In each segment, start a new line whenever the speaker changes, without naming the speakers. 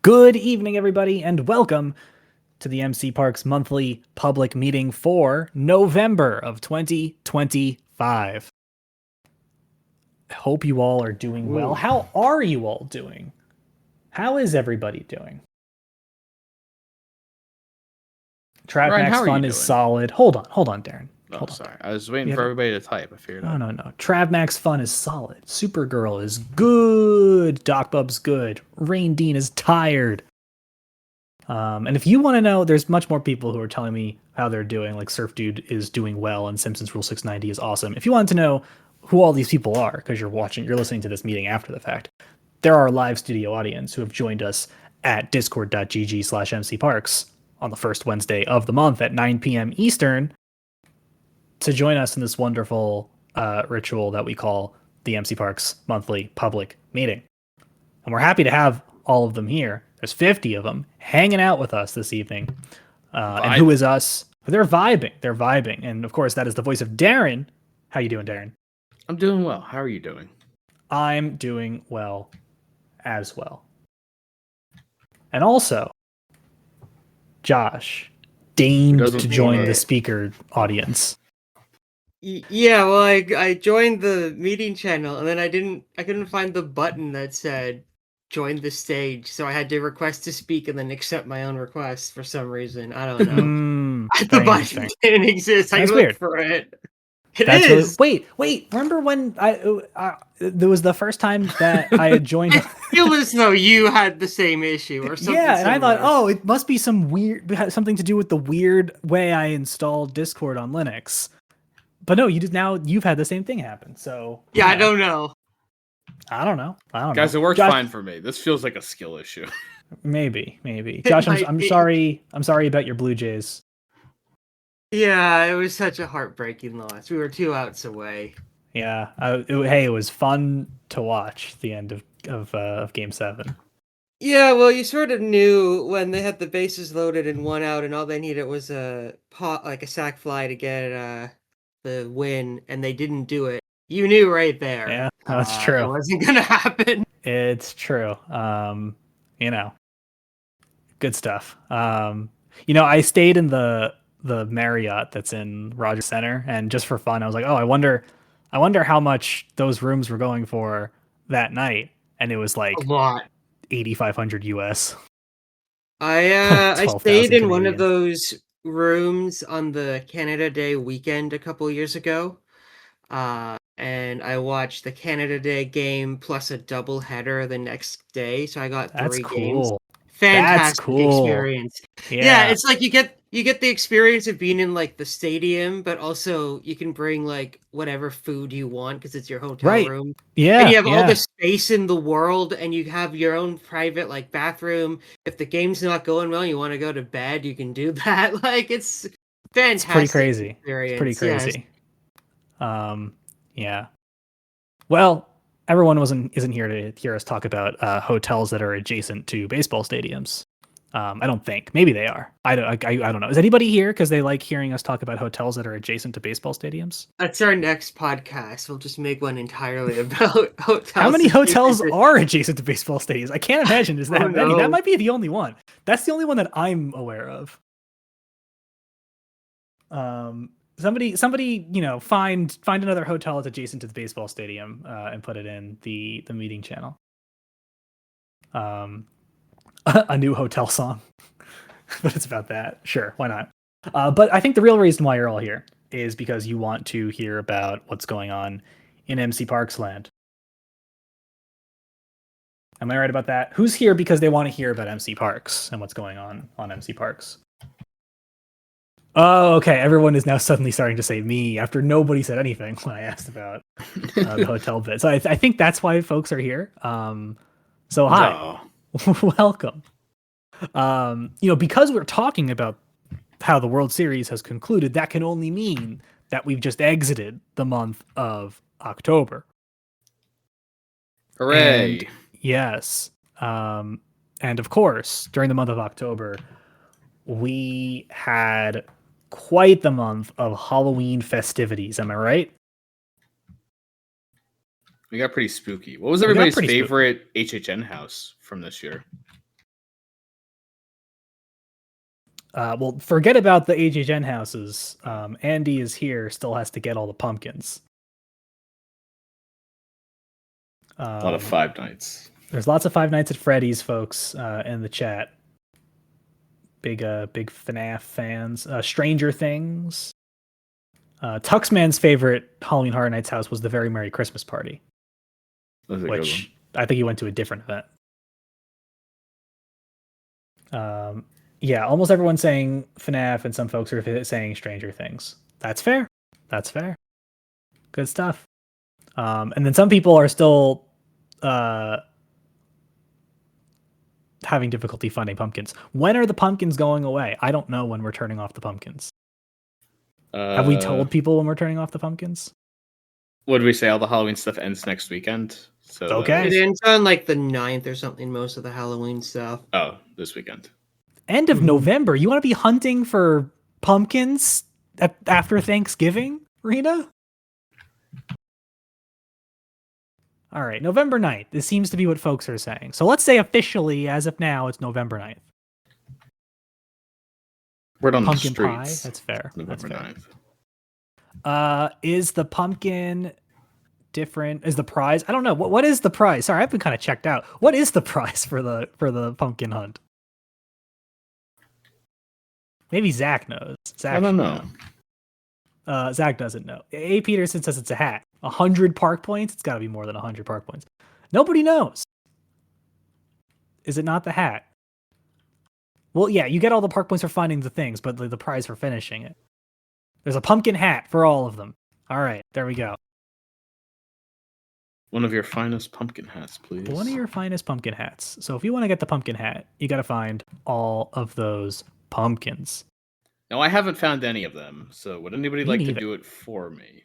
Good evening, everybody, and welcome to the MC Parks monthly public meeting for November of 2025. I hope you all are doing well.
Ooh.
How are you all doing? How is everybody doing? Trav
Ryan, how
Max
are you
Fun is
doing?
solid. Hold on, Darren.
Oh,
Hold on,
sorry.
Darren.
I was waiting
You
for
have
everybody to type. I figured
no,
out.
no, no. Trav Max Fun is solid. Supergirl is good. Doc Bub's good. Rain Dean is tired. And if you want to know, there's much more people who are telling me how they're doing. Like Surf Dude is doing well, and Simpsons Rule 690 is awesome. If you want to know who all these people are, because you're listening to this meeting after the fact, there are a live studio audience who have joined us at discord.gg/mcparks on the first Wednesday of the month at 9 p.m. Eastern to join us in this wonderful ritual that we call the MC Parks monthly public meeting. And we're happy to have all of them here. There's 50 of them hanging out with us this evening. And who is us? They're vibing. They're vibing. And of course, that is the voice of Darren. How you doing, Darren?
I'm doing well. How are you doing?
I'm doing well as well. And also, Josh deigned to join the speaker audience.
Yeah, well, I joined the meeting channel and then I couldn't find the button that said join the stage, so I had to request to speak and then accept my own request for some reason. I don't know. The button didn't exist. I looked for it.
That's is. Really, wait. Remember when there was the first time that I had joined?
I feel as though you had the same issue or something.
Yeah, and similar. I thought, oh, it must be something to do with the weird way I installed Discord on Linux. But no, you've had the same thing happen. So
yeah, I don't know.
I don't know.
Guys, it worked fine for me. This feels like a skill issue.
Maybe. Josh, I'm sorry. I'm sorry about your Blue Jays.
Yeah, it was such a heartbreaking loss. We were 2 outs away.
Yeah. It was fun to watch the end of Game 7.
Yeah, well, you sort of knew when they had the bases loaded and 1 out, and all they needed was a sac fly to get the win, and they didn't do it. You knew right there.
Yeah, that's true.
It wasn't gonna happen.
It's true. Good stuff. I stayed in the Marriott that's in Rogers Center, and just for fun, I was like, oh, I wonder how much those rooms were going for that night, and it was like
a lot.
8,500 US.
I stayed in one of those rooms on the Canada Day weekend a couple years ago, and I watched the Canada Day game plus a double header the next day, so I got 3 games. Fantastic experience. Yeah, it's like you get the experience of being in like the stadium, but also you can bring like whatever food you want because it's your hotel room.
Yeah,
and you have all the space in the world, and you have your own private like bathroom. If the game's not going well, and you want to go to bed, you can do that. Like it's fantastic.
It's pretty crazy.
Experience.
It's pretty crazy. Yes. Yeah. Well, everyone isn't here to hear us talk about hotels that are adjacent to baseball stadiums. I don't think. Maybe they are. I don't know. Is anybody here because they like hearing us talk about hotels that are adjacent to baseball stadiums?
That's our next podcast. We'll just make one entirely about hotels.
How many hotels are adjacent to baseball stadiums? I can't imagine there's that many. That might be the only one. That's the only one that I'm aware of. Somebody, find another hotel that's adjacent to the baseball stadium and put it in the meeting channel. A new hotel song, but it's about that. Sure, why not? But I think the real reason why you're all here is because you want to hear about what's going on in MC Parks land. Am I right about that? Who's here because they want to hear about MC Parks and what's going on MC Parks? Oh, okay. Everyone is now suddenly starting to say me after nobody said anything when I asked about the hotel bit. So I think that's why folks are here. So hi, welcome. Because we're talking about how the World Series has concluded, that can only mean that we've just exited the month of October.
Hooray!
And yes. And of course, during the month of October, we had quite the month of Halloween festivities. Am I right?
We got pretty spooky. What was everybody's favorite HHN house from this year?
Well, forget about the HHN houses. Andy is here, still has to get all the pumpkins.
A lot of Five Nights.
There's lots of Five Nights at Freddy's, folks, in the chat. Big FNAF fans. Stranger Things. Tuxman's favorite Halloween Horror Nights house was the Very Merry Christmas Party, which I think he went to a different event. Yeah, almost everyone's saying FNAF, and some folks are saying Stranger Things. That's fair. That's fair. Good stuff. And then some people are still having difficulty finding pumpkins. When are the pumpkins going away? I don't know when we're turning off the pumpkins. Have we told people when we're turning off the pumpkins?
What did we say? All the Halloween stuff ends next weekend. So
okay.
It ends on like the 9th or something, most of the Halloween stuff.
Oh, this weekend.
End of November. You want to be hunting for pumpkins after Thanksgiving, Rena? All right, November 9th. This seems to be what folks are saying. So let's say officially, as of now, it's November 9th.
We're on
pumpkin
the streets.
pie. That's fair.
November
That's fair.
9th.
Is the pumpkin different? Is the prize? I don't know. What is the prize? Sorry, I've been kind of checked out. What is the prize for the pumpkin hunt? Maybe Zach knows. Zach
I don't know.
Zach doesn't know. A. Peterson says it's a hat. 100 park points? It's got to be more than 100 park points. Nobody knows. Is it not the hat? Well, yeah, you get all the park points for finding the things, but the prize for finishing it. There's a pumpkin hat for all of them. All right, there we go.
One of your finest pumpkin hats, please.
One of your finest pumpkin hats. So if you want to get the pumpkin hat, you got to find all of those pumpkins.
No, I haven't found any of them. So would anybody like to do it for me?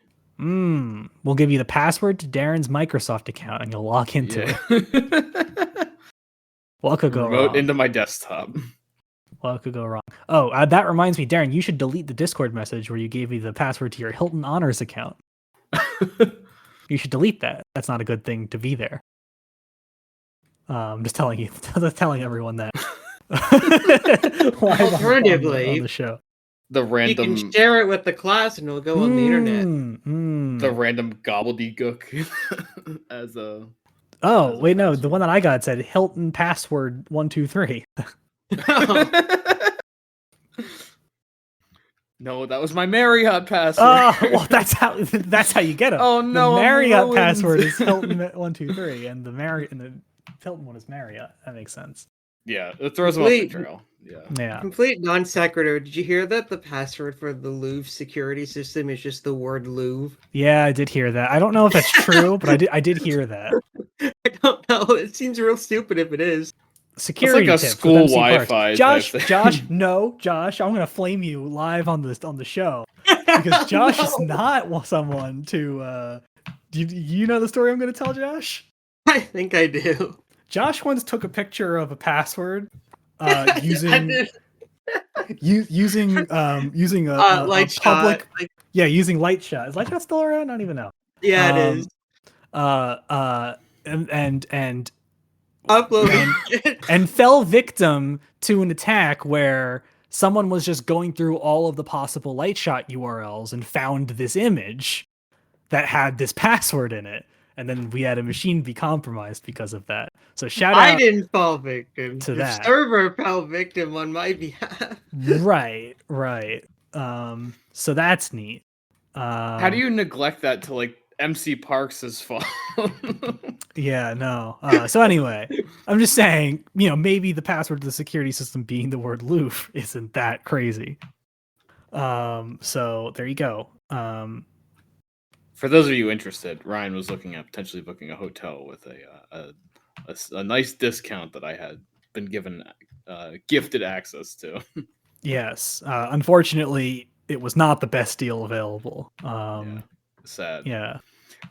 We'll give you the password to Darren's Microsoft account, and you'll log into it. What could go wrong?
Into my desktop.
What could go wrong? Oh, that reminds me, Darren, you should delete the Discord message where you gave me the password to your Hilton Honors account. You should delete that. That's not a good thing to be there. I'm just telling you, telling everyone that.
Alternatively,
on the show.
The random.
You can share it with the class, and it'll go on the internet.
The random gobbledygook as a.
Oh wait, no, the one that I got said Hilton password 123.
No, that was my Marriott password.
Oh, well, that's how you get them.
Oh no,
the Marriott password is Hilton 123, and the Hilton one is Marriott. That makes sense.
Yeah, it throws them off the trail.
Yeah.
Complete non sequitur. Did you hear that the password for the Louvre security system is just the word Louvre?
Yeah, I did hear that. I don't know if that's true, but I did hear that.
I don't know. It seems real stupid if it is.
Security
it's like a
tips
school
with MC
Wi-Fi.
Josh, Josh, I'm gonna flame you live on the show because Josh is not someone to. Do you know the story I'm gonna tell, Josh?
I think I do.
Josh once took a picture of a password using using a
light
public
shot.
using light shot. Is light shot still around? I don't even know.
Yeah, it is.
And
uploading
and fell victim to an attack where someone was just going through all of the possible light shot URLs and found this image that had this password in it. And then we had a machine be compromised because of that. So shout out.
I didn't fall victim
to
the
that.
server fell victim on my behalf.
Right. So that's neat.
How do you neglect that to like MC Parks' fault?
Yeah, no. So anyway, I'm just saying, maybe the password to the security system being the word Louvre isn't that crazy. So there you go.
For those of you interested, Ryan was looking at potentially booking a hotel with a nice discount that I had been given gifted access to.
Yes. Unfortunately, it was not the best deal available.
Sad.
Yeah.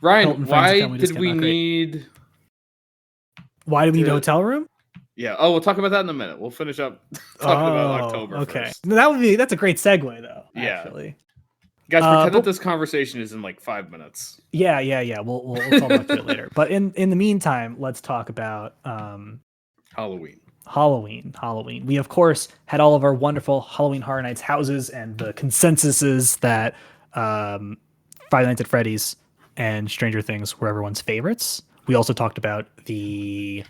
Ryan, why did we need...
Why do we need a hotel room?
Yeah. Oh, we'll talk about that in a minute. We'll finish up talking about October.
Okay.
First.
That's a great segue, though.
Yeah.
Actually.
Guys, pretend that this conversation is in like 5 minutes.
Yeah. We'll talk about it later. But in the meantime, let's talk about
Halloween.
Halloween. We, of course, had all of our wonderful Halloween Horror Nights houses, and the consensus is that Five Nights at Freddy's and Stranger Things were everyone's favorites. We also talked about the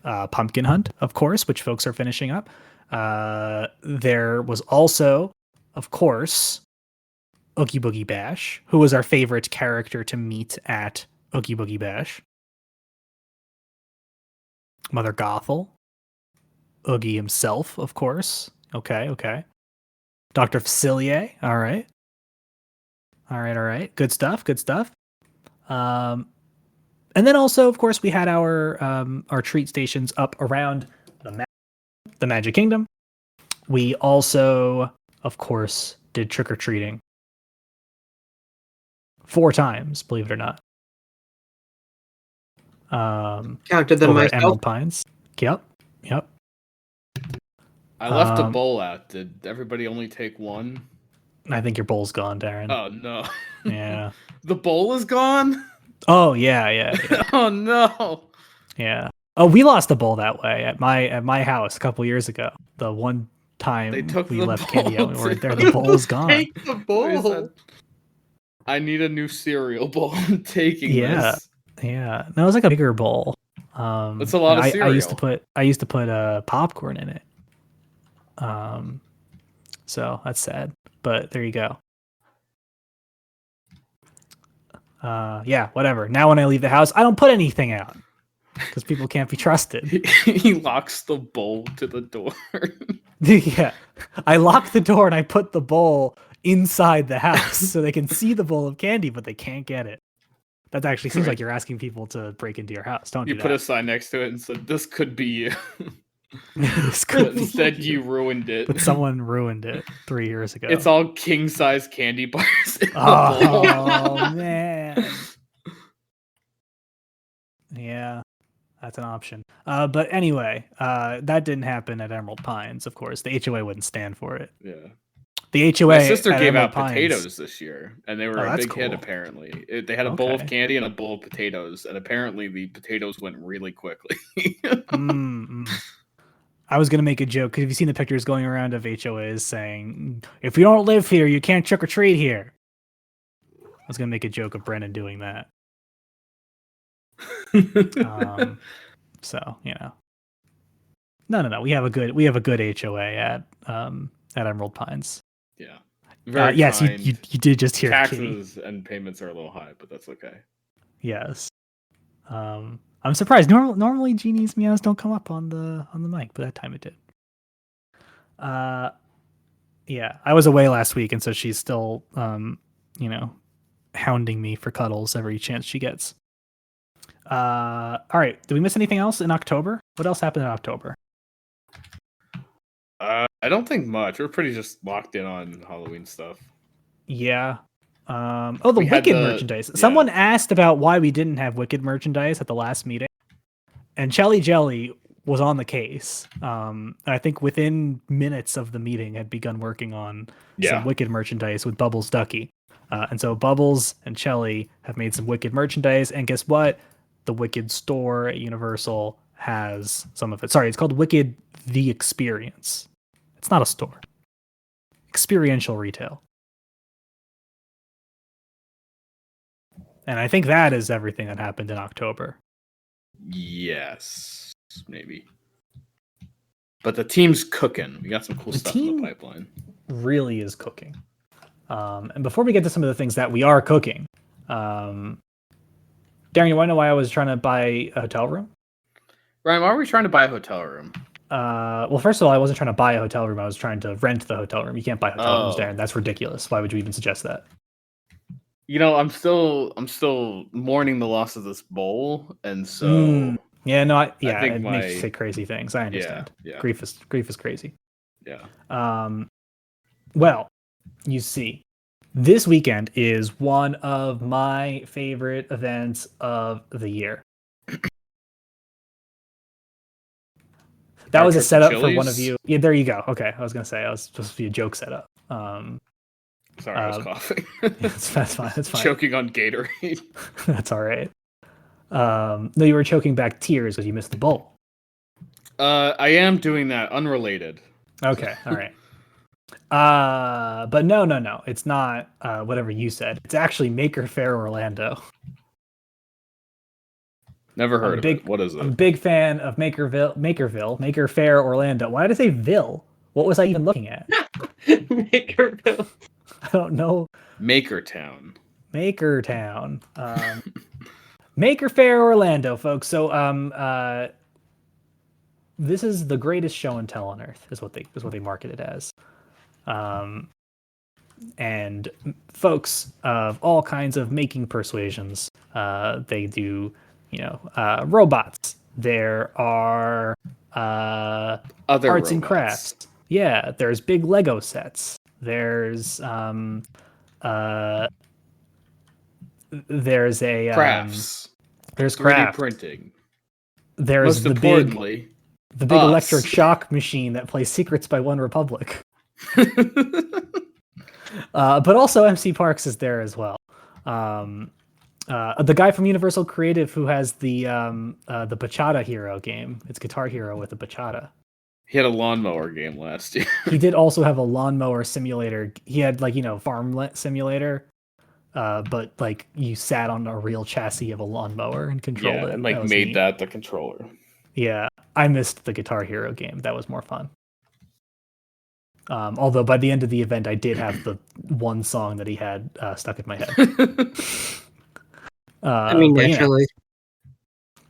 Pumpkin Hunt, of course, which folks are finishing up. There was also, of course, Oogie Boogie Bash, who was our favorite character to meet at Oogie Boogie Bash. Mother Gothel. Oogie himself, of course. Okay. Dr. Facilier. All right. Good stuff. And then also, of course, we had our treat stations up around the Magic Kingdom. We also, of course, did trick-or-treating 4 times, believe it or not.
Counted them myself.
Emerald Pines. Yep.
I left a bowl out. Did everybody only take one?
I think your bowl's gone, Darren.
Oh, no.
Yeah.
The bowl is gone?
Oh, yeah.
Oh, no.
Yeah. Oh, we lost a bowl that way at my house a couple years ago. The one time we left candy out, we weren't there. The bowl's gone.
Take the bowl.
I need a new cereal bowl. I'm taking this.
Yeah. No, it was like a bigger bowl.
That's a lot of cereal.
I used to put popcorn in it. So that's sad, but there you go. Yeah, whatever. Now when I leave the house, I don't put anything out because people can't be trusted.
He locks the bowl to the door.
Yeah, I lock the door and I put the bowl inside the house so they can see the bowl of candy, but they can't get it. That actually seems like you're asking people to break into your house. Don't you
put a sign next to it and said, "This could be you."
Instead,
you ruined it.
But someone ruined it 3 years ago.
It's all king-size candy bars.
Oh man. Yeah, that's an option. But anyway, that didn't happen at Emerald Pines. Of course, the HOA wouldn't stand for it.
Yeah.
The HOA.
My sister gave
Emerald
out
Pines,
potatoes this year, and they were a big hit. Apparently, they had a bowl of candy and a bowl of potatoes, and apparently the potatoes went really quickly.
I was gonna make a joke because have you seen the pictures going around of HOAs saying, "If you don't live here, you can't trick or treat here." I was gonna make a joke of Brennan doing that. So no. We have a good HOA at Emerald Pines.
Yeah.
Yes, you did just hear
taxes and payments are a little high, but that's okay.
Yes. I'm surprised. Normally Jeannie's meows don't come up on the mic, but that time it did. Yeah, I was away last week, and so she's still hounding me for cuddles every chance she gets. All right. Did we miss anything else in October? What else happened in October?
I don't think much. We're pretty just locked in on Halloween stuff.
Yeah. The Wicked merchandise. Yeah. Someone asked about why we didn't have Wicked merchandise at the last meeting, and Chelly Jelly was on the case. I think within minutes of the meeting had begun working on some Wicked merchandise with Bubbles Ducky. And so Bubbles and Chelly have made some Wicked merchandise, and guess what? The Wicked store at Universal has some of it. Sorry, it's called Wicked The Experience. It's not a store. Experiential retail. And I think that is everything that happened in October.
Yes, maybe. But the team's cooking. We got some cool stuff in the pipeline.
Really is cooking. And before we get to some of the things that we are cooking, Darren, you want to know why I was trying to buy a hotel room?
Ryan, why are we trying to buy a hotel room?
Well, first of all, I wasn't trying to buy a hotel room. I was trying to rent the hotel room. You can't buy hotel rooms, Darren. That's ridiculous. Why would you even suggest that?
I'm still mourning the loss of this bowl, and so
it makes you say crazy things. I understand. Yeah. Grief is crazy.
Yeah.
Well, you see, this weekend is one of my favorite events of the year. That was a setup for one of you. Yeah, there you go. Okay, I was gonna say I was supposed to be a joke setup.
Sorry, I was coughing.
That's fine. That's fine.
Choking on Gatorade.
That's all right. No, you were choking back tears because you missed the bowl.
I am doing that. Unrelated.
Okay, all right. But no. It's not whatever you said. It's actually Maker Faire Orlando.
Never heard of it. What is it?
I'm a big fan of Maker Faire Orlando. Why did I say Ville? What was I even looking at?
Makerville.
I don't know.
Makertown.
Maker Faire Orlando, folks. So this is the greatest show and tell on earth, is what they market it as. And folks of all kinds of making persuasions. They do, robots. There are
Other
arts
robots.
and crafts. Yeah, there's big Lego sets. There's there's a
crafts.
There's
3D
craft
printing.
There's
Most importantly,
the big electric shock machine that plays Secrets by One Republic. But also MC Parks is there as well. The guy from Universal Creative who has the Bachata Hero game. It's Guitar Hero with a bachata.
He had a lawnmower game last year.
He did also have a lawnmower simulator. He had farm simulator, but you sat on a real chassis of a lawnmower and controlled it.
And made neat. That the controller.
Yeah, I missed the Guitar Hero game. That was more fun. Although by the end of the event, I did have the one song that he had stuck in my head.
Naturally.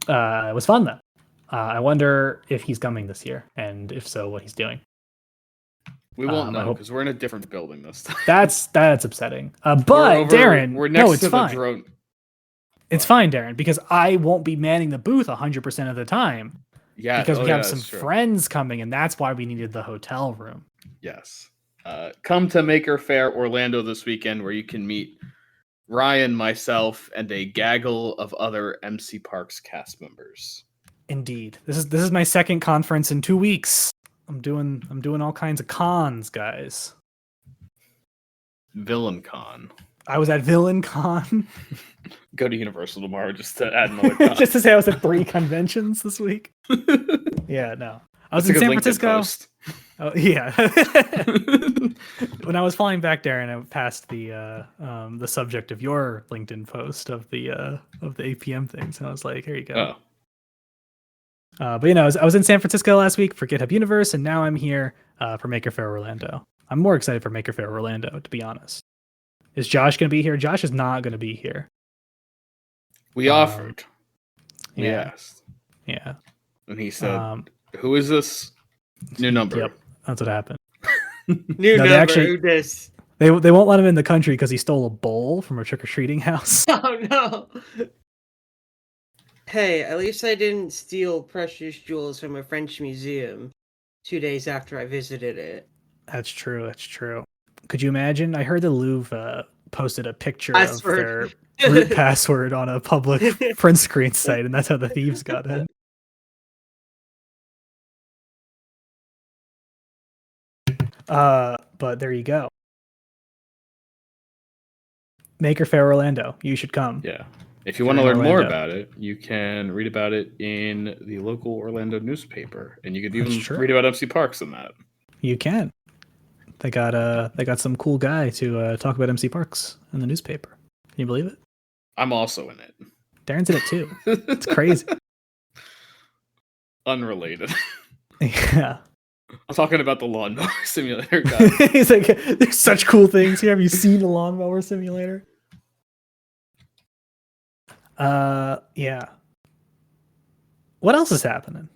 It was fun though. I wonder if he's coming this year, and if so, what he's doing.
We won't know because we're in a different building this time.
That's upsetting. But Darren,
we're next to
fine.
The drone.
It's fine, Darren, because I won't be manning the booth 100% of the time.
Yeah,
because we have some friends coming, and that's why we needed the hotel room.
Yes. Come to Maker Faire Orlando this weekend, where you can meet Ryan, myself, and a gaggle of other MC Parks cast members.
Indeed, this is my second conference in 2 weeks. I'm doing all kinds of cons, guys.
Villain Con.
I was at Villain Con.
Go to Universal tomorrow just to add another con.
Just to say I was at 3 conventions this week. Yeah, no. I was in San Francisco. Oh yeah. When I was flying back there, and I passed the subject of your LinkedIn post of the APM things, and I was like, "Here you go."
Oh.
But I was in San Francisco last week for GitHub Universe, and now I'm here for Maker Faire Orlando. I'm more excited for Maker Faire Orlando, to be honest. Is Josh going to be here? Josh is not going to be here.
We offered. We
yeah.
asked.
Yeah.
And he said, "Who is this? New number."
Yep, that's what happened.
New number.
Actually, they won't let him in the country because he stole a bowl from a trick-or-treating house.
Oh no. Hey, at least I didn't steal precious jewels from a French museum 2 days after I visited it.
That's true. Could you imagine? I heard the Louvre posted a picture of their root password on a public print screen site, and that's how the thieves got in. But there you go. Maker Faire Orlando. You should come.
Yeah. If you want to learn more about it, you can read about it in the local Orlando newspaper, and you could even read about MC Parks in that.
You can. They got some cool guy to talk about MC Parks in the newspaper. Can you believe it?
I'm also in it.
Darren's in it too. It's crazy.
Unrelated.
Yeah.
I'm talking about the lawnmower simulator guy.
He's like, there's such cool things here. Have you seen the lawnmower simulator? Yeah. What else is happening?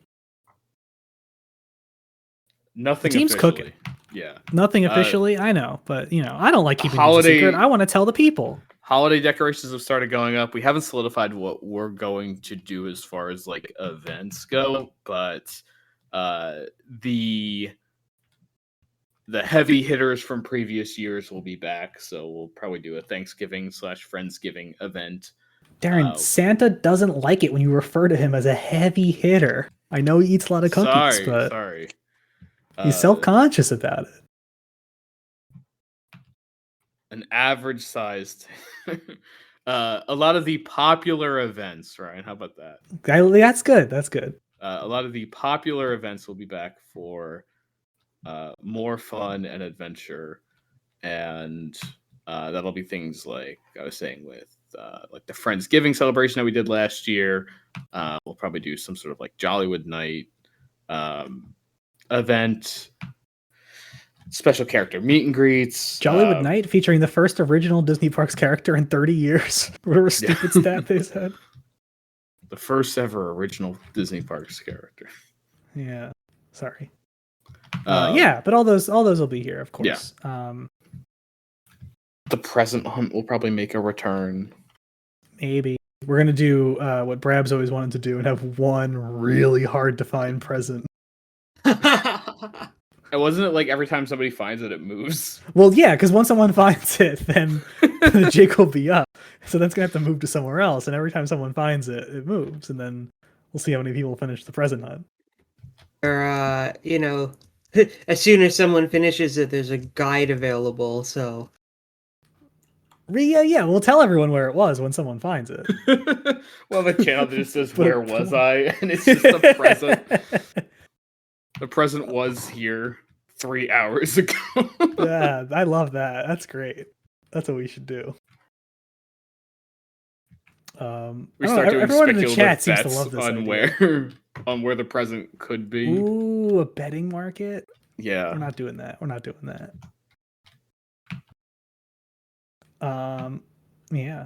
Nothing.
The team's
officially.
Cooking.
Yeah.
Nothing officially. I know, but I don't like keeping things a secret. I want to tell the people.
Holiday decorations have started going up. We haven't solidified what we're going to do as far as events go, but the heavy hitters from previous years will be back. So we'll probably do a Thanksgiving/Friendsgiving event.
Darren, Santa doesn't like it when you refer to him as a heavy hitter. I know he eats a lot of cookies, but he's self-conscious about it.
An average sized, a lot of the popular events, Ryan. How about that?
That's good. That's good.
a lot of the popular events will be back for more fun and adventure, and that'll be things like I was saying with like the Friendsgiving celebration that we did last year. We'll probably do some sort of like Jollywood night event, special character meet and greets.
Jollywood Night featuring the first original Disney Parks character in 30 years. Whatever stupid stat they said.
The first ever original Disney Parks character.
Yeah. Sorry. Yeah, but all those will be here, of course. Yeah.
The present hunt will probably make a return.
Maybe. We're going to do what Brabs always wanted to do and have one really hard to find present.
And wasn't it like every time somebody finds it, it moves?
Well, yeah, because once someone finds it, then the jig will be up. So that's going to have to move to somewhere else. And every time someone finds it, it moves. And then we'll see how many people finish the present hunt.
Or, you know, as soon as someone finishes it, there's a guide available, so...
Yeah, we'll tell everyone where it was when someone finds it.
Well, the channel just says, where was I? And it's just the present. The present was here 3 hours ago.
Yeah, I love that. That's great. That's what we should do.
We start doing everyone in the chat seems to love this on where the present could be.
Ooh, a betting market?
Yeah.
We're not doing that. Yeah.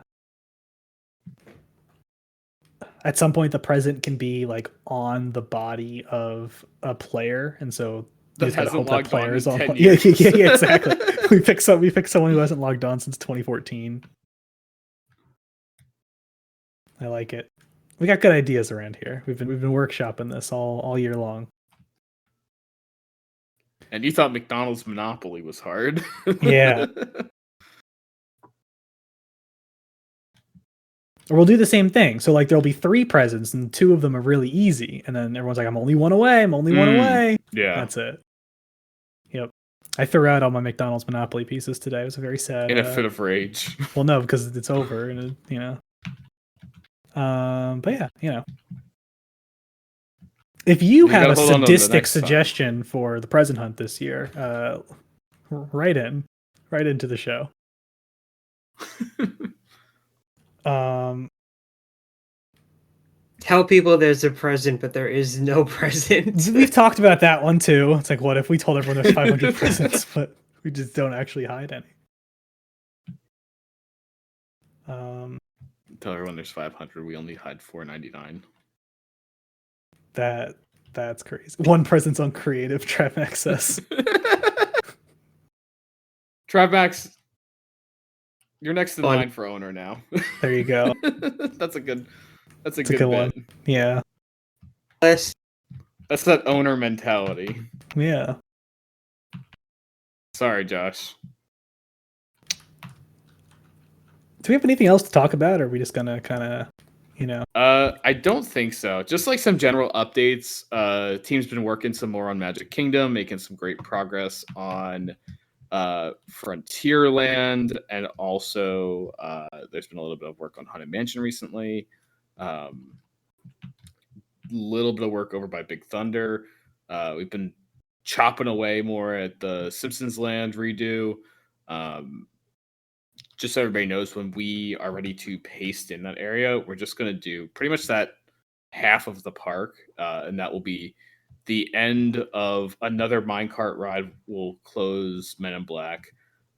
At some point, the present can be like on the body of a player, and so
that
just gotta
hasn't
hope that
logged
players
on in 10
Yeah,
years.
exactly. we pick someone who hasn't logged on since 2014. I like it. We got good ideas around here. We've been workshopping this all year long.
And you thought McDonald's Monopoly was hard.
Yeah. Or we'll do the same thing. So like there'll be 3 presents and 2 of them are really easy. And then everyone's like, I'm only one away.
Yeah.
That's it. Yep. I threw out all my McDonald's Monopoly pieces today. It was a very sad.
In a fit of rage.
Well, no, because it's over and you know. But yeah, you know. If you have a sadistic suggestion for the present hunt this year, write into the show.
Tell people there's a present, but there is no present.
We've talked about that one too. It's like, what if we told everyone there's 500 presents, but we just don't actually hide any?
Tell everyone there's 500. We only hide 499.
That's crazy. 1 present's on creative. Travax says.
Travax, you're next in line for owner now.
There you go.
That's a good bit.
One. Yeah.
That's that owner mentality.
Yeah.
Sorry, Josh.
Do we have anything else to talk about, or are we just gonna kind of, you know?
I don't think so. Just like some general updates. Team's been working some more on Magic Kingdom, making some great progress on Frontierland, and also there's been a little bit of work on Haunted Mansion recently. Little bit of work over by Big Thunder. We've been chopping away more at the Simpsons Land redo. Just so everybody knows, when we are ready to paste in that area, we're just going to do pretty much that half of the park, and that will be the end of another minecart ride. Will close Men in Black.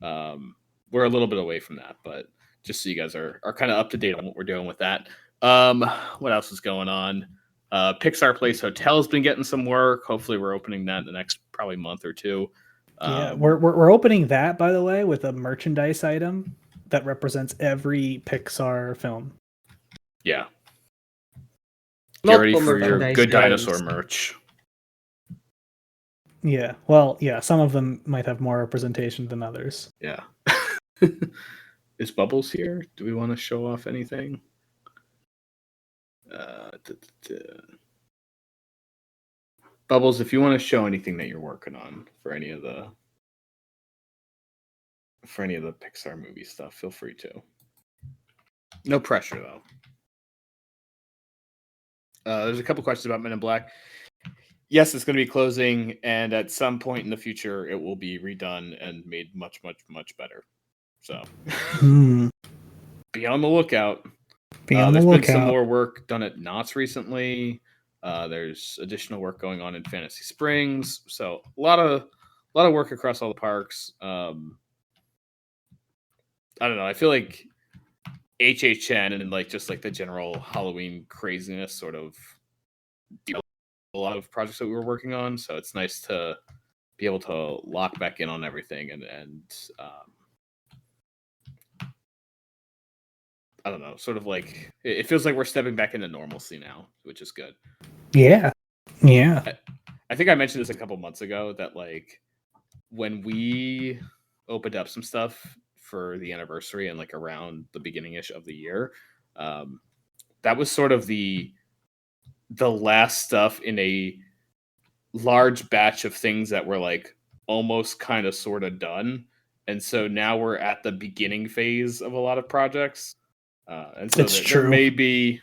We're a little bit away from that, but just so you guys are kind of up to date on what we're doing with that. What else is going on? Pixar Place Hotel has been getting some work. Hopefully we're opening that in the next probably month or two.
Yeah, we're opening that, by the way, with a merchandise item that represents every Pixar film.
Yeah. Get ready for your Good Dinosaur merch.
Yeah, well, yeah, some of them might have more representation than others.
Yeah. Is Bubbles here? Do we want to show off anything? Bubbles, if you want to show anything that you're working on for any of the Pixar movie stuff, feel free to. No pressure, though. There's a couple questions about Men in Black. Yes, it's going to be closing, and at some point in the future, it will be redone and made much, much, much better. So, be on the lookout. There's been some more work done at Knott's recently. There's additional work going on in Fantasy Springs. So, a lot of work across all the parks. I don't know. I feel like HHN and like just like the general Halloween craziness sort of a lot of projects that we were working on, so it's nice to be able to lock back in on everything and I don't know, sort of like it feels like we're stepping back into normalcy now, which is good.
Yeah.
I think I mentioned this a couple months ago that like when we opened up some stuff for the anniversary and like around the beginning-ish of the year, that was sort of the last stuff in a large batch of things that were like almost kind of sort of done, and so now we're at the beginning phase of a lot of projects, and so there may be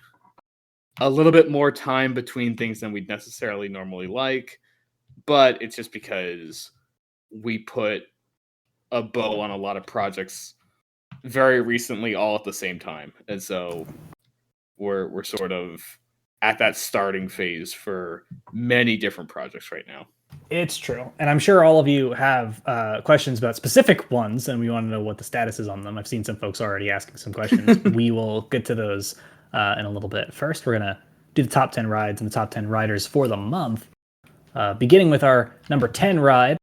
a little bit more time between things than we'd necessarily normally like, but it's just because we put a bow on a lot of projects very recently all at the same time, and so we're sort of at that starting phase for many different projects right now.
It's true. And I'm sure all of you have questions about specific ones, and we want to know what the status is on them. I've seen some folks already asking some questions. We will get to those in a little bit. First, we're going to do the top 10 rides and the top 10 riders for the month, beginning with our number 10 ride,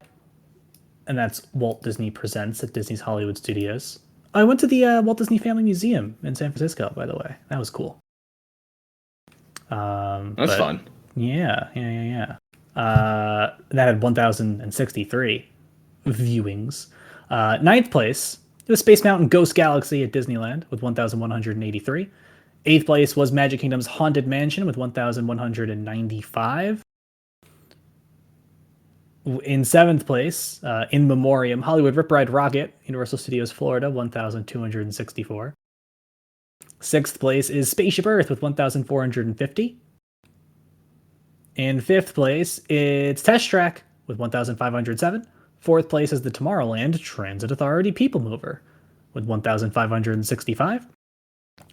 and that's Walt Disney Presents at Disney's Hollywood Studios. I went to the Walt Disney Family Museum in San Francisco, by the way. That was cool.
That's fun.
Yeah. That had 1,063 viewings. Ninth place, it was Space Mountain Ghost Galaxy at Disneyland with 1,183. Eighth place was Magic Kingdom's Haunted Mansion with 1,195. In seventh place, In Memoriam, Hollywood Rip Ride Rocket, Universal Studios Florida, 1,264. Sixth place is Spaceship Earth with 1,450. In fifth place, it's Test Track with 1,507. Fourth place is the Tomorrowland Transit Authority People Mover with 1,565.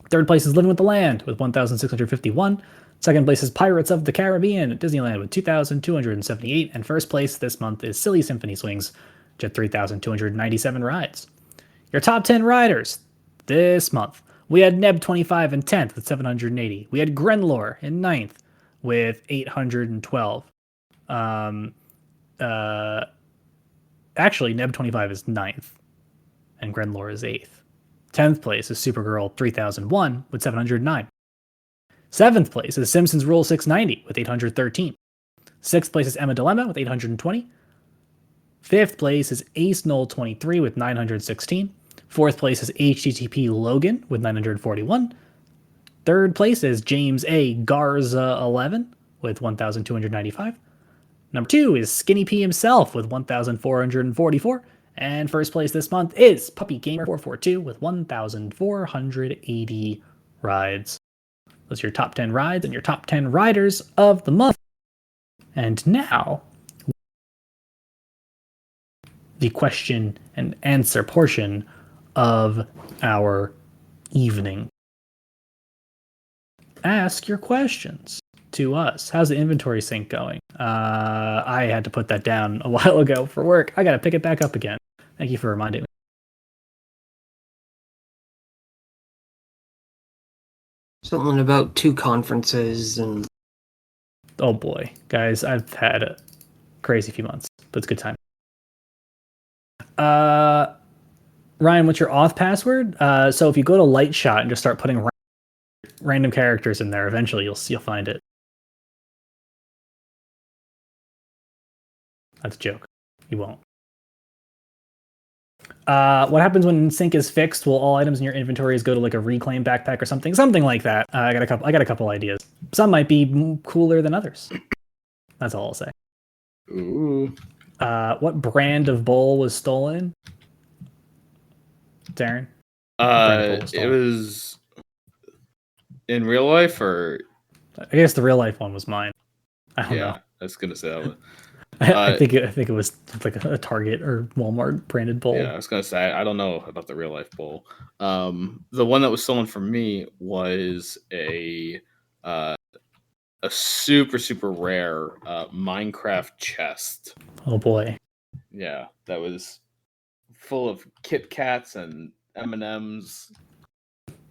Third place is Living with the Land with 1,651. Second place is Pirates of the Caribbean at Disneyland with 2,278. And first place this month is Silly Symphony Swings, which had 3,297 rides. Your top 10 riders this month. We had Neb 25 in 10th with 780. We had Grenlore in 9th with 812. Actually, Neb 25 is 9th, and Grenlore is 8th. 10th place is Supergirl 3001 with 709. 7th place is Simpsons Rule 690 with 813. 6th place is Emma Dilemma with 820. 5th place is Ace Knoll 23 with 916. 4th place is HTTP Logan with 941. 3rd place is James A. Garza 11 with 1,295. Number 2 is Skinny P himself with 1,444. And first place this month is Puppy Gamer 442 with 1,480 rides. Those are your top 10 rides and your top 10 riders of the month. And now, the question and answer portion of our evening. Ask your questions to us. How's the inventory sync going? I had to put that down a while ago for work. I got to pick it back up again. Thank you for reminding me.
Something about 2 conferences and...
Oh boy, guys, I've had a crazy few months, but it's a good time. Ryan, what's your auth password? So if you go to Lightshot and just start putting random characters in there, eventually you'll find it. That's a joke. You won't. What happens when sync is fixed? Will all items in your inventories go to like a reclaim backpack or something? Something like that. I got a couple ideas. Some might be cooler than others. That's all I'll say.
Ooh.
What brand of bowl was stolen? Darren?
It was in real life or
I guess the real life one was mine. I don't know.
I was gonna say that was.
I think it was like a Target or Walmart branded bowl.
Yeah, I was gonna say I don't know about the real life bowl. The one that was stolen from me was a super rare Minecraft chest.
Oh boy.
Yeah, that was full of Kit Kats and M&Ms.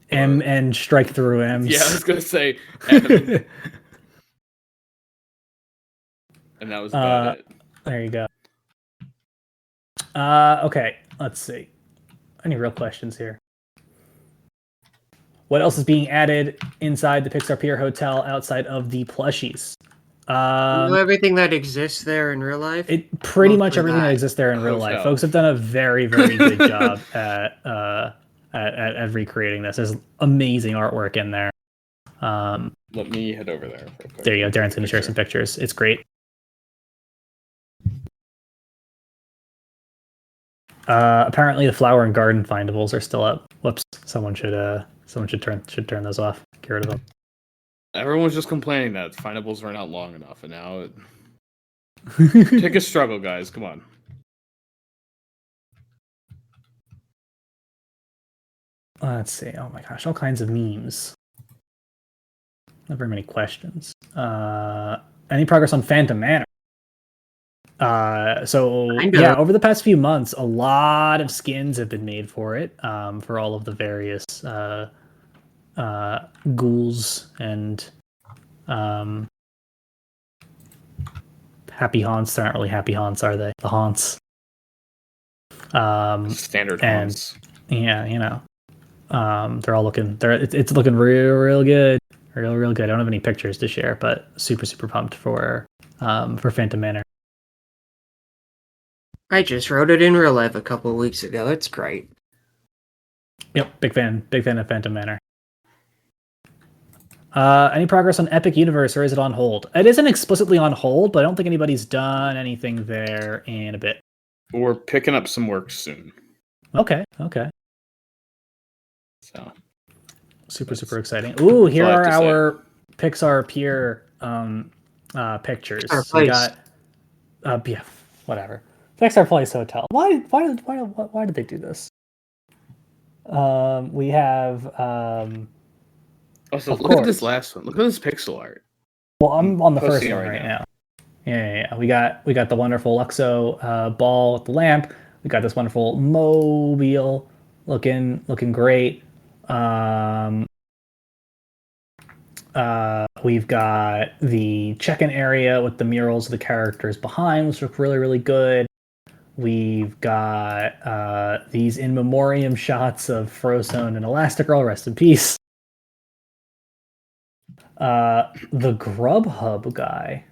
And strike through M's.
Yeah, I was gonna say M. And that was about it.
There you go. Okay, let's see. Any real questions here? What else is being added inside the Pixar Pier Hotel outside of the plushies?
You know everything that exists there in real life?
Pretty much everything that exists there in real life. Folks have done a very, very good job at recreating this. There's amazing artwork in there.
Let me head over there. Real quick.
There you go. Darren's going to share some pictures. It's great. Apparently, the flower and garden findables are still up. Whoops! Someone should turn those off. Get rid of them.
Everyone's just complaining that findables weren't out long enough, and now take a struggle, guys. Come on.
Let's see. Oh my gosh, all kinds of memes. Not very many questions. Any progress on Phantom Manor? Yeah, over the past few months, a lot of skins have been made for it, for all of the various ghouls and happy haunts. They're not really happy haunts, are they? The haunts.
Standard haunts.
Yeah, you know. They're all looking. It's looking real good, real good. I don't have any pictures to share, but super pumped for Phantom Manor.
I just wrote it in real life a couple of weeks ago. It's great.
Yep, big fan of Phantom Manor. Any progress on Epic Universe, or is it on hold? It isn't explicitly on hold, but I don't think anybody's done anything there in a bit.
We're picking up some work soon.
Okay.
So,
super exciting. Ooh, here are our Pixar Pier pictures. We got yeah, whatever. Pixar Place Hotel. Why did they do this? We have
also look at this last one. Look at this pixel art.
Well, I'm on the first one right now. Yeah. We got the wonderful Luxo ball with the lamp. We got this wonderful mobile looking great. We've got the check-in area with the murals of the characters behind, which look really good. We've got these in memoriam shots of Frozone and Elastigirl, rest in peace. The Grubhub guy.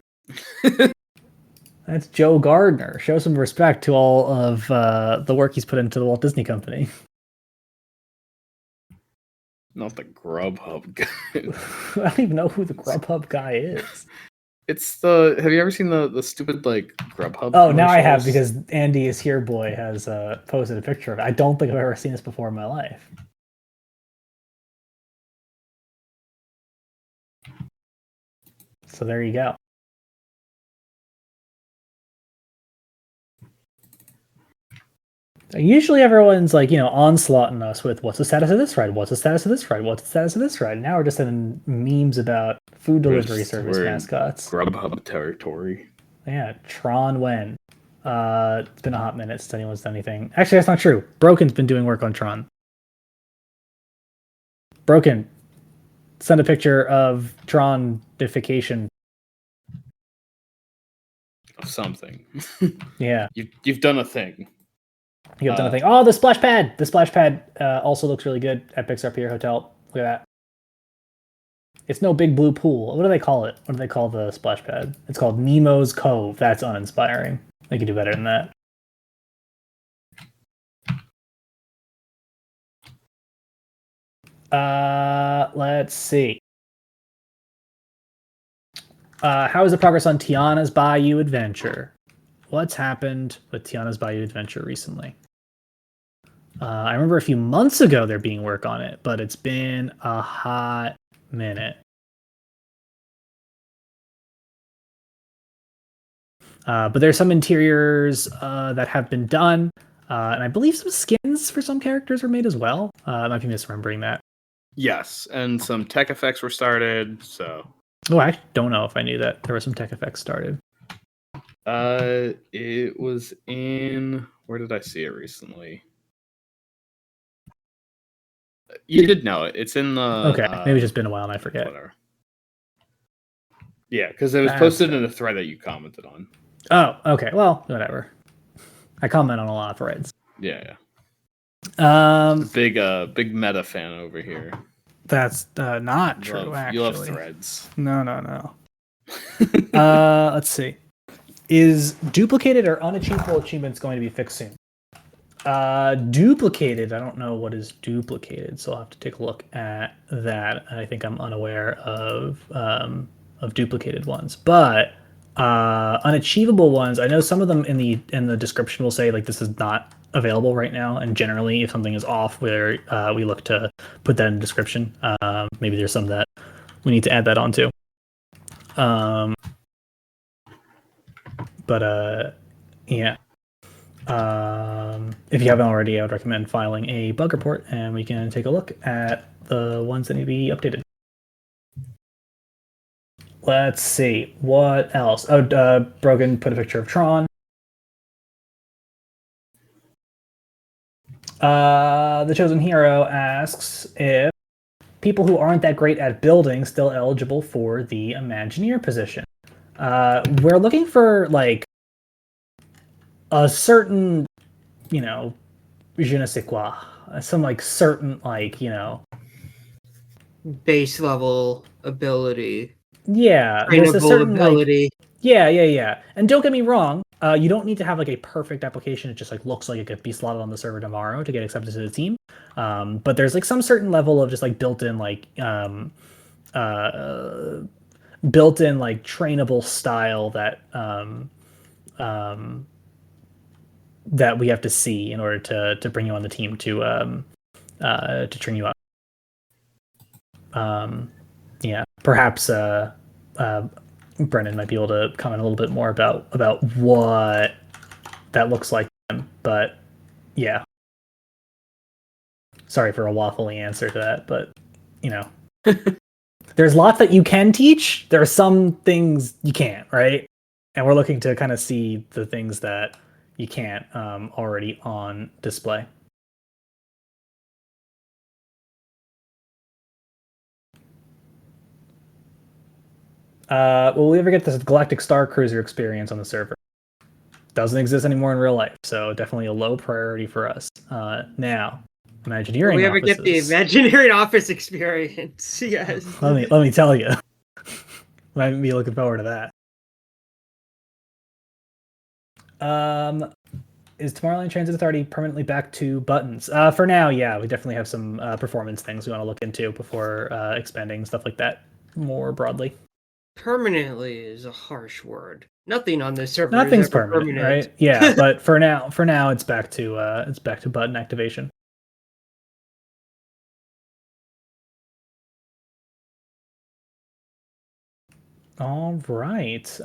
That's Joe Gardner. Show some respect to all of the work he's put into the Walt Disney Company.
Not the Grubhub guy.
I don't even know who the Grubhub guy is.
It's have you ever seen the stupid like Grubhub?
Oh, now I have, because Andy is here boy has posted a picture of it. I don't think I've ever seen this before in my life. So there you go. Usually everyone's like, onslaughting us with what's the status of this ride? What's the status of this ride? What's the status of this ride? Now we're just in memes about food delivery service mascots.
Grubhub territory.
Yeah, Tron when? It's been a hot minute since anyone's done anything. Actually, that's not true. Broken's been doing work on Tron. Broken, send a picture of Tron-ification.
Of something.
Yeah.
You've done a thing.
You've done a thing. Oh, the splash pad! The splash pad also looks really good at Pixar Pier Hotel. Look at that. It's no big blue pool. What do they call it? What do they call the splash pad? It's called Nemo's Cove. That's uninspiring. They could do better than that. Let's see. How is the progress on Tiana's Bayou Adventure? What's happened with Tiana's Bayou Adventure recently? I remember a few months ago there being work on it, but it's been a hot minute. But there's some interiors that have been done, and I believe some skins for some characters were made as well. I might be misremembering that.
Yes, and some tech effects were started. So,
I don't know if I knew that there were some tech effects started.
It was in. Where did I see it recently? You did know it. It's in the.
Okay, maybe it's just been a while and I forget.
Whatever. Yeah, because it was posted in a thread that you commented on.
Oh, okay. Well, whatever. I comment on a lot of threads.
Yeah. Big meta fan over here.
That's not true. Actually,
you love threads.
No. Let's see. Is duplicated or unachievable achievements going to be fixed soon? Duplicated. I don't know what is duplicated, so I'll have to take a look at that. I think I'm unaware of duplicated ones, but unachievable ones. I know some of them in the description will say like this is not available right now, and generally if something is off, where we look to put that in the description. Maybe there's some that we need to add that onto. But yeah. If you haven't already, I would recommend filing a bug report, and we can take a look at the ones that need to be updated. Let's see what else. Oh, Brogan put a picture of Tron. The Chosen Hero asks if people who aren't that great at building still eligible for the Imagineer position. We're looking for like a certain, je ne sais quoi, some like certain
base level ability.
Yeah,
there's a certain ability.
Yeah. And don't get me wrong, you don't need to have like a perfect application. It just like looks like it could be slotted on the server tomorrow to get accepted to the team. But there's like some certain level of just like built-in trainable style that that we have to see in order to bring you on the team to train you up. Yeah, perhaps Brennan might be able to comment a little bit more about what that looks like. But yeah, sorry for a waffly answer to that, but there's lots that you can teach. There are some things you can't, right? And we're looking to kind of see the things that you can't already on display. Will we ever get this Galactic Star Cruiser experience on the server? Doesn't exist anymore in real life, so definitely a low priority for us. Now, Imagineering.
Will we ever get the Imagineering office experience? Yes.
Let me tell you. Might be looking forward to that. Is Tomorrowland Transit Authority permanently back to buttons? For now, yeah, we definitely have some performance things we want to look into before expanding stuff like that more broadly.
Permanently is a harsh word. Nothing on this server.
Nothing's permanent, right? Yeah, but for now, it's back to button activation. All right.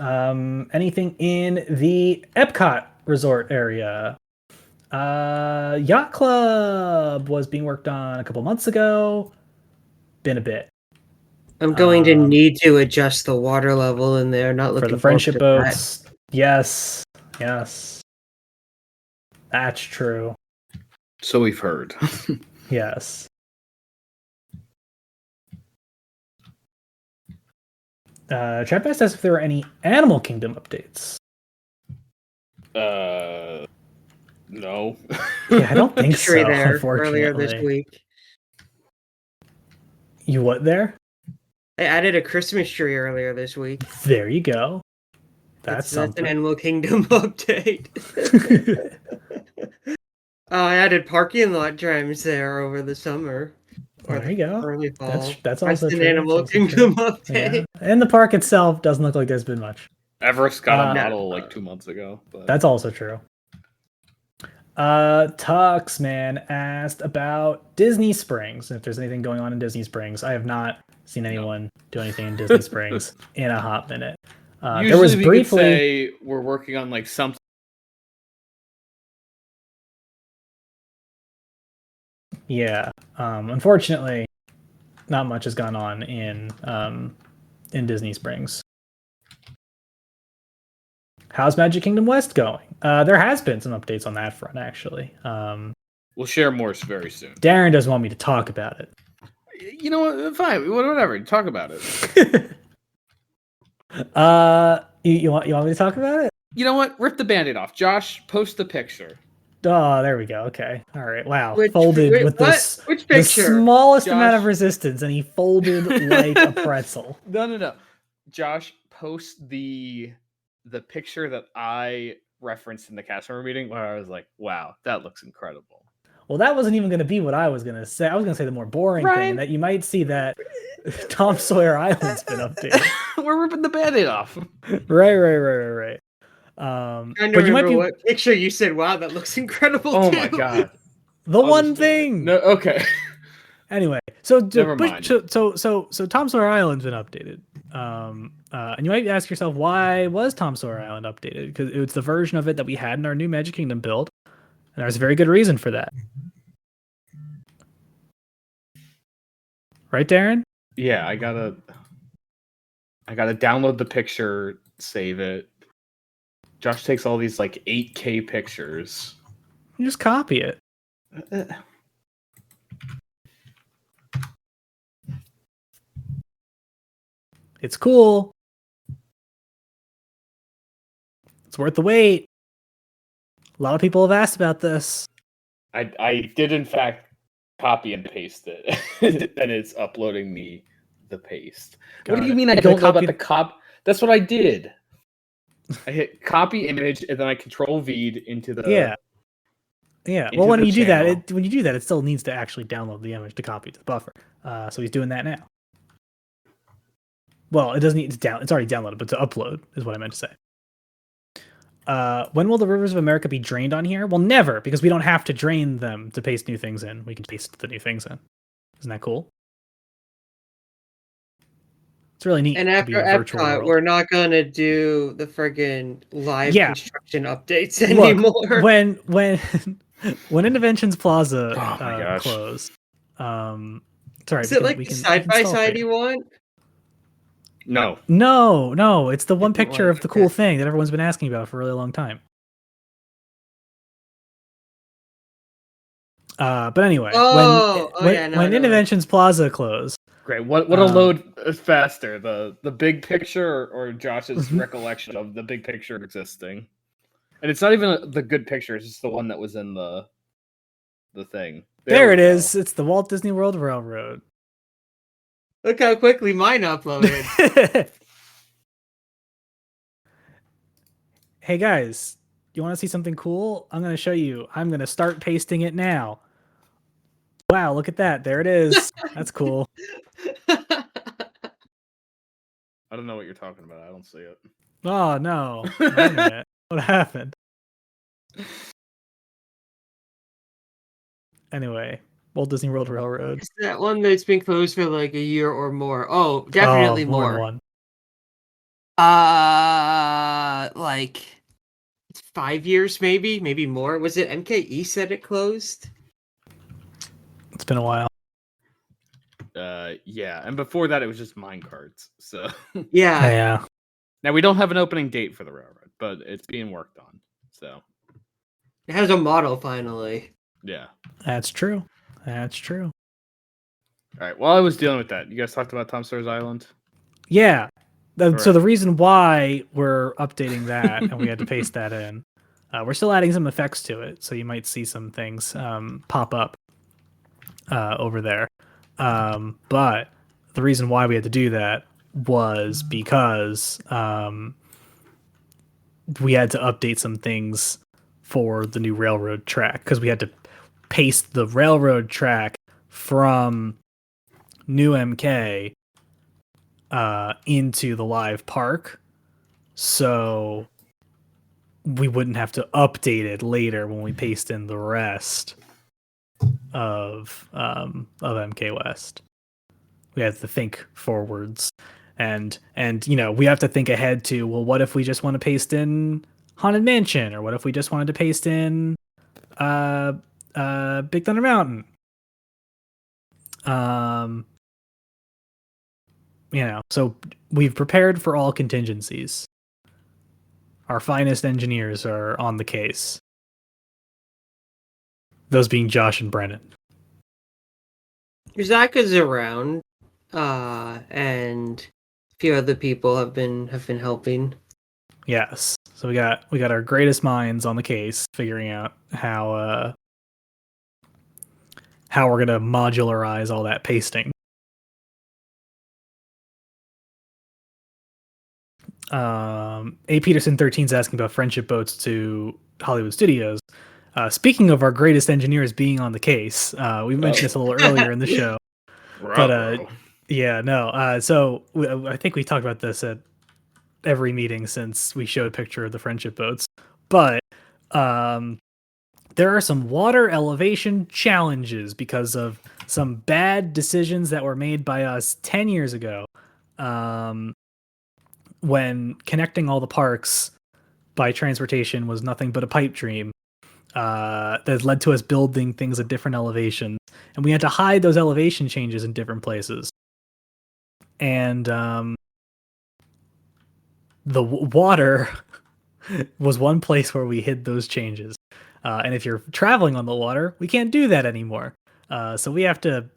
Anything in the Epcot Resort area? Yacht Club was being worked on a couple months ago. Been a bit.
I'm going to need to adjust the water level in there. Not looking
for the friendship boats. That. Yes. That's true.
So we've heard.
Yes. Chatbest asked if there were any Animal Kingdom updates.
No.
Yeah, I don't think so.
There
unfortunately,
earlier this week.
You what there?
I added a Christmas tree earlier this week.
There you go. That's something.
That's an Animal Kingdom update. I added parking lot trims there over the summer.
There you go.
Early fall.
That's also
an Animal Kingdom update.
Yeah. And the park itself doesn't look like there's been much.
Everest got a model like 2 months ago. But...
That's also true. Tux Man asked about Disney Springs. If there's anything going on in Disney Springs, I have not seen anyone do anything in Disney Springs in a hot minute.
Usually
there was
we
briefly
could say we're working on like something.
Yeah. Unfortunately, not much has gone on in Disney Springs. How's Magic Kingdom West going? There has been some updates on that front, actually.
We'll share more very soon.
Darren doesn't want me to talk about it.
You know what? Fine. Whatever. Talk about it.
You want me to talk about it?
You know what? Rip the Band-Aid off. Josh, post the picture.
Oh, there we go. Okay. All right. Wow.
Which
Which
picture?
The smallest
Josh,
amount of resistance, and he folded like a pretzel.
No. Josh, post the picture that I referenced in the cast member meeting where I was like, wow, that looks incredible.
Well, that wasn't even going to be what I was going to say. I was going to say the more boring thing, and that you might see that Tom Sawyer Island's been updated.
We're ripping the Band-Aid off.
Right.
But you might be what picture you said, wow, that looks incredible.
Oh
too.
my god.
The one thing.
No, okay.
Anyway, so
never mind.
So Tom Sawyer Island's been updated. And you might ask yourself, why was Tom Sawyer Island updated? Because it's the version of it that we had in our new Magic Kingdom build, and there's a very good reason for that. Right, Darren?
Yeah, I gotta download the picture, save it. Josh takes all these like 8K pictures.
You just copy it. It's cool. It's worth the wait. A lot of people have asked about this.
I did in fact copy and paste it, and it's uploading me the paste. What do you mean I don't know about the cop? That's what I did. I hit copy image and then I control V'd into the
yeah. Well, when you do that, it still needs to actually download the image to copy to the buffer. So he's doing that now. Well, it doesn't need to it's already downloaded, but to upload is what I meant to say. When will the rivers of America be drained on here? Well, never, because we don't have to drain them to paste new things in. We can paste the new things in. Isn't that cool? It's really neat.
And after Epcot, we're not gonna do the friggin' live construction updates anymore.
Look, when Interventions Plaza closed, sorry,
is it like the side by side you want?
No,
it's the one picture of the cool thing that everyone's been asking about for a really long time. But anyway, when Interventions Plaza closed,
great. What'll load faster, the big picture or Josh's recollection of the big picture existing? And it's not even the good picture; it's just the one that was in the thing.
There it is. It's the Walt Disney World Railroad.
Look how quickly mine uploaded.
Hey guys, you want to see something cool? I'm going to show you. I'm going to start pasting it now. Wow, look at that. There it is. That's cool.
I don't know what you're talking about. I don't see it.
Oh, no. Wait a minute. What happened? Anyway, Walt Disney World Railroad.
It's that one that's been closed for like a year or more. Oh, definitely more.
Than one.
Like 5 years, maybe more. Was it MKE said it closed?
It's been a while.
Yeah, and before that it was just minecarts. So
yeah.
Now we don't have an opening date for the railroad, but it's being worked on. So
it has a model finally.
Yeah,
that's true. All
right. While I was dealing with that, you guys talked about Tom Sawyer's Island.
Yeah. So the reason why we're updating that and we had to paste that in, we're still adding some effects to it, so you might see some things pop up over there. But the reason why we had to do that was because we had to update some things for the new railroad track, because we had to paste the railroad track from New MK into the live park, so we wouldn't have to update it later when we paste in the rest of MK West. We had to think forwards. and we have to think ahead to, well, what if we just want to paste in Haunted Mansion, or what if we just wanted to paste in Big Thunder Mountain? So we've prepared for all contingencies. Our finest engineers are on the case. Those being Josh and Brennan.
Zach is around, and a few other people have been helping.
Yes. So we got our greatest minds on the case, figuring out how we're gonna modularize all that pasting. A Peterson 13 is asking about friendship votes to Hollywood Studios. Speaking of our greatest engineers being on the case, we mentioned this a little earlier in the show. But yeah, no. So I think we talked about this at every meeting since we showed a picture of the friendship boats. But there are some water elevation challenges because of some bad decisions that were made by us 10 years ago, when connecting all the parks by transportation was nothing but a pipe dream. That led to us building things at different elevations, and we had to hide those elevation changes in different places. And the water was one place where we hid those changes. And if you're traveling on the water, we can't do that anymore. So we have to.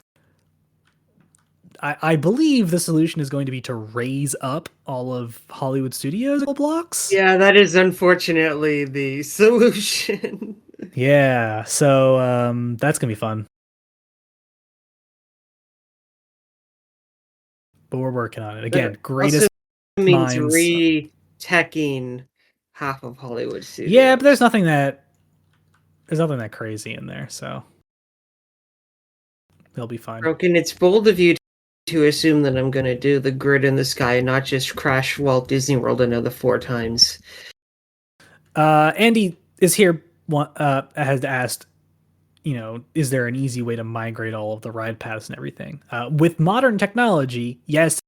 I believe the solution is going to be to raise up all of Hollywood Studios blocks.
Yeah, that is unfortunately the solution.
Yeah, so that's gonna be fun. But we're working on it. Again, greatest
means
minds.
re-teching half of Hollywood Studios.
Yeah, but there's nothing that crazy in there, so they'll be fine.
Broken, it's bold of you to assume that I'm gonna do the grid in the sky and not just crash Walt Disney World another 4 times.
Andy is here. Has asked, is there an easy way to migrate all of the ride paths and everything? With modern technology, yes,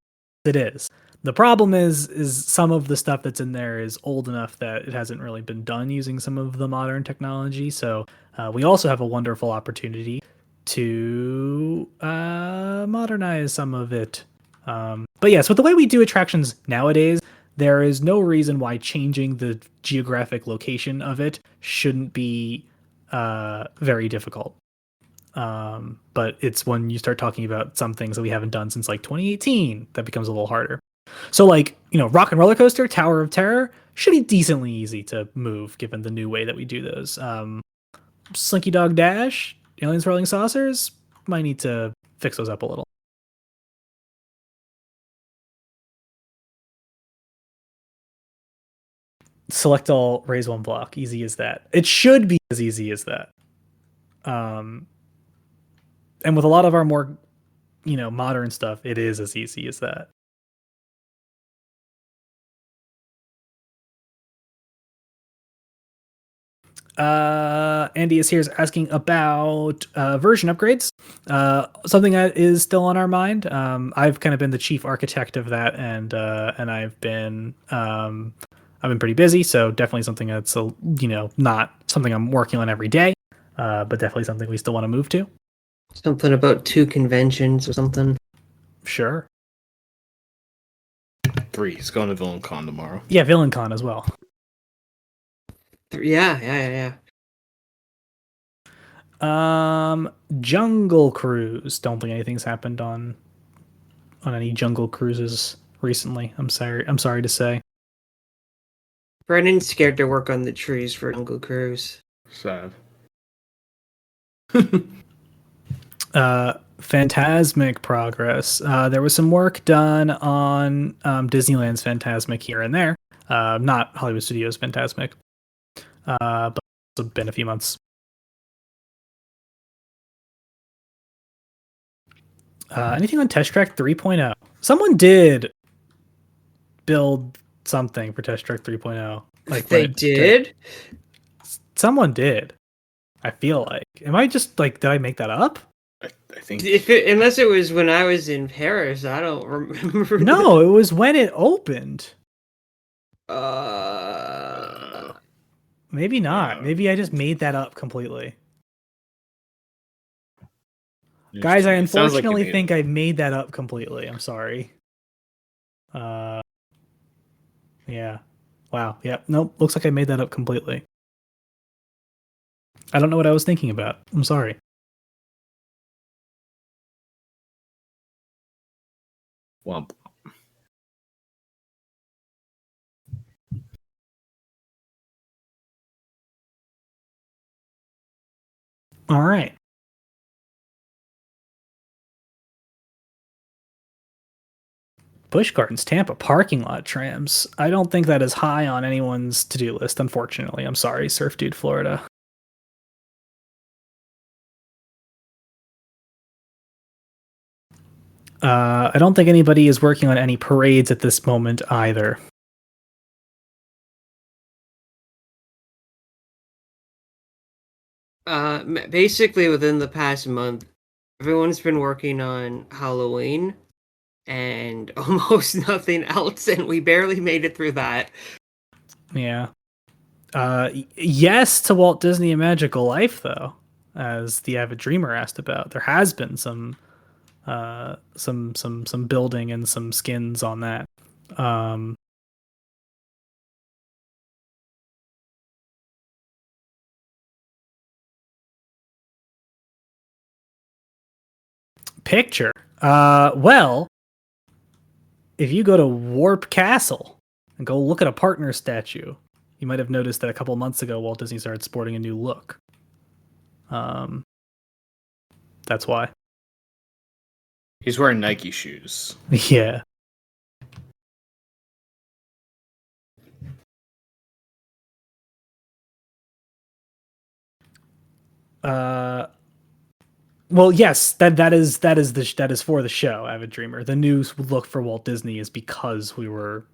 it is. The problem is some of the stuff that's in there is old enough that it hasn't really been done using some of the modern technology. So we also have a wonderful opportunity to modernize some of it. But yes, with the way we do attractions nowadays, there is no reason why changing the geographic location of it shouldn't be very difficult. But it's when you start talking about some things that we haven't done since like 2018 that becomes a little harder. So like, Rock and Roller Coaster, Tower of Terror should be decently easy to move given the new way that we do those. Slinky Dog Dash, Aliens Rolling Saucers, might need to fix those up a little. Select all, raise 1 block. Easy as that. It should be as easy as that. And with a lot of our more, modern stuff, it is as easy as that. Andy is here asking about version upgrades. Something that is still on our mind. I've kind of been the chief architect of that, and I've been pretty busy, so definitely something that's not something I'm working on every day, but definitely something we still want to move to.
Something about 2 conventions or something.
Sure.
3. He's going to VillainCon tomorrow.
Yeah, VillainCon as well.
Yeah.
Jungle Cruise. Don't think anything's happened on any Jungle Cruises recently. I'm sorry to say.
Brennan's scared to work on the trees for Jungle Cruise.
Sad.
Phantasmic progress. There was some work done on Disneyland's Phantasmic here and there. Not Hollywood Studios Phantasmic. But it's been a few months. Anything on Test Track 3.0? Someone did build something for Test Track 3.0.
Like they did?
Someone did. I feel like. Am I just did I make that up?
I think
unless it was when I was in Paris, I don't remember.
No, it was when it opened. Maybe not. Maybe I just made that up completely. Guys, I unfortunately think I made that up completely. I'm sorry. Yeah. Wow. Yep. Nope. Looks like I made that up completely. I don't know what I was thinking about. I'm sorry.
Womp.
All right. Busch Gardens, Tampa parking lot trams. I don't think that is high on anyone's to-do list, unfortunately. I'm sorry, Surf Dude Florida. I don't think anybody is working on any parades at this moment either.
Basically, within the past month, everyone's been working on Halloween and almost nothing else, and we barely made it through that.
Yeah. Yes to Walt Disney: A Magical Life, though, as the Avid Dreamer asked about. There has been some building and some skins on that. Picture. Well, if you go to Warp Castle and go look at a partner statue, you might have noticed that a couple months ago Walt Disney started sporting a new look. That's why.
He's wearing Nike shoes.
Yeah. Well, yes, that is for the show, Avid Dreamer. The new look for Walt Disney is because we were,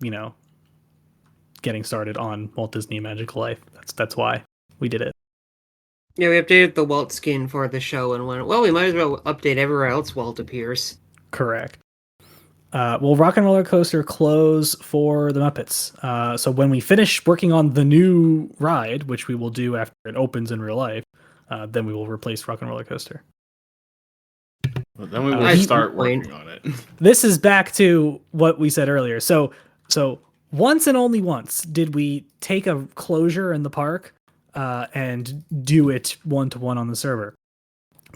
getting started on Walt Disney: A Magical Life. That's why we did it.
Yeah, we updated the Walt skin for the show and went, well, we might as well update everywhere else Walt appears.
Correct. Will Rock and Roller Coaster close for the Muppets? So when we finish working on the new ride, which we will do after it opens in real life, then we will replace Rock and Roller Coaster.
Well, then we will start working on it.
This is back to what we said earlier. So once and only once did we take a closure in the park and do it one-to-one on the server.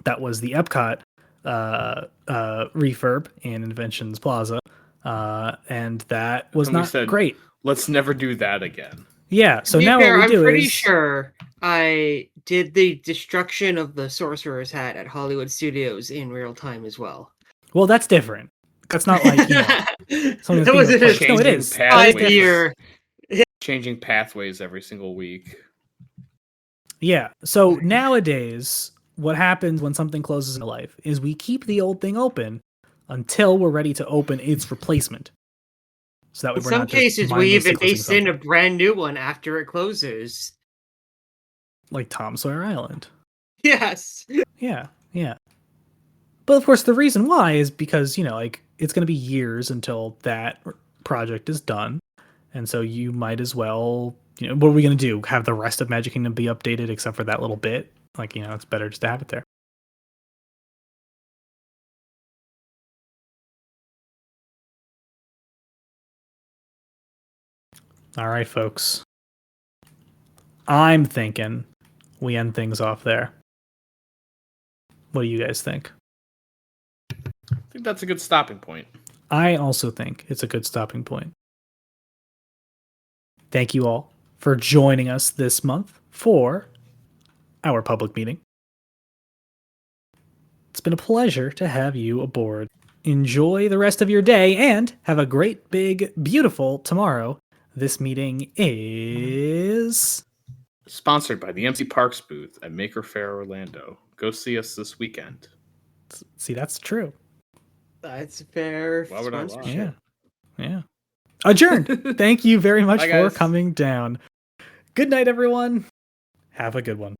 That was the Epcot refurb in Inventions Plaza, and that was not great.
Let's never do that again.
Yeah, so now what we do is...
I'm pretty sure I did the destruction of the Sorcerer's Hat at Hollywood Studios in real time as well.
Well, that's different. That's not like,
that wasn't
no, it is.
5-year.
Changing pathways every single week.
Yeah, so nowadays, what happens when something closes in life is we keep the old thing open until we're ready to open its replacement. So that way
in some cases, we even in a brand new one after it closes.
Like Tom Sawyer Island.
Yes.
Yeah. But of course, the reason why is because, it's going to be years until that project is done. And so you might as well, what are we going to do? Have the rest of Magic Kingdom be updated except for that little bit? Like, it's better just to have it there. All right, folks. I'm thinking we end things off there. What do you guys think?
I think that's a good stopping point.
I also think it's a good stopping point. Thank you all for joining us this month for our public meeting. It's been a pleasure to have you aboard. Enjoy the rest of your day and have a great, big, beautiful tomorrow. This meeting is
sponsored by the MC Parks booth at Maker Faire Orlando. Go see us this weekend.
See, that's true.
That's fair. Why would I lie?
Yeah. Adjourned. Thank you very much for coming down. Good night, everyone. Have a good one.